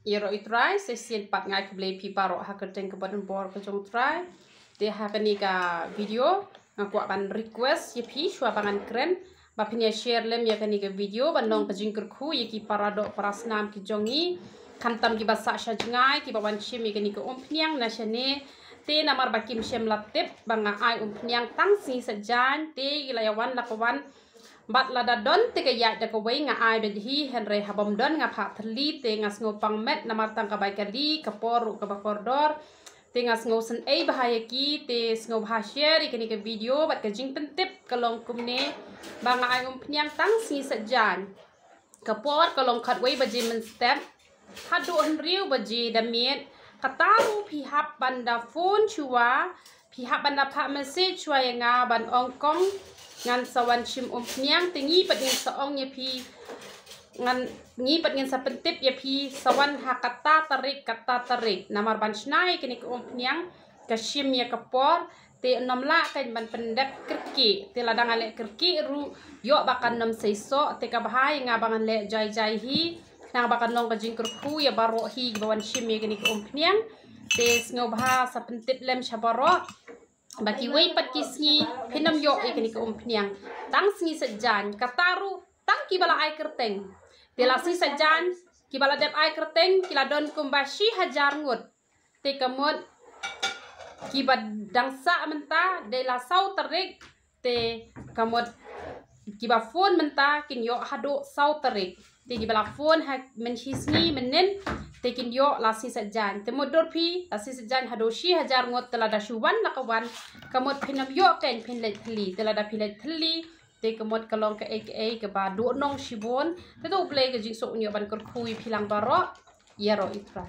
Iro itrai sesian pat ngai ke beli piparo hakerteng ke badan bor ke jong try. Dia hakani ka video ngaku ban request ye pi shua bangan keren. Bapinya share lem ya kani ke video bandong ke jingkerku ye ki parado parasnam ki jongi. Kantam ki basa sya jengai ki bawan shim ye kani ke umpniang nasyane. Te namar bakim shem latip banga ai umpniang tangsi sejan te ilayawan lakawan. Bat lada don te kaya da kawai nga ai bedhi henry habom don nga pha thli te ngas ngopang met namar tang ka bai kali ka poru ka bakordor te ngas ngosen ai bahaya ki te sngo bhashare ikani ke video bat ka jing pentip kalong kumne banga ai umpniang tang si sejan ka por kalong khat wai baji men step hadu henriu baji damiet kataru pihak banda phone chua pihak banda pha message chua nga ban ongkong ngan sawan shim umpniang tingi pat ngin saong ye pi ngan ngi pat ngin sapentip ye pi sawan hakata tarik namar ban snai kini ke umpniang ka shim ye kapor te namla kan ban pendep kerki te ladang ale kerki ru yo bakan nam seiso te ka bahai nga bangan le jai hi nang bakan long ka jingkerku ya baro hi bawan shim ye kini ke umpniang te sngo bha sapentip lem shabaro baki wei pat kisngi pinam yo ikani ke umpniang tang singi sejan kataru tang kibala ai kerteng tela si sejan kibala dep ai kerteng kila don kumbashi hajar ngut te kamot kibad dangsa menta de la sau terik te kamot kiba phone menta kin yo hado sau terik te kibala phone ha menhisni menen tekin yo lasi sejan temodor pi lasi sejan hadoshi hajar ngot telada shuwan lakawan kamot pinam yo ken pinlet thli telada pinlet thli te kamot kalong ke ke ba do nong shibon te do play ke jingsok nyo ban kur khui pilang baro yero itra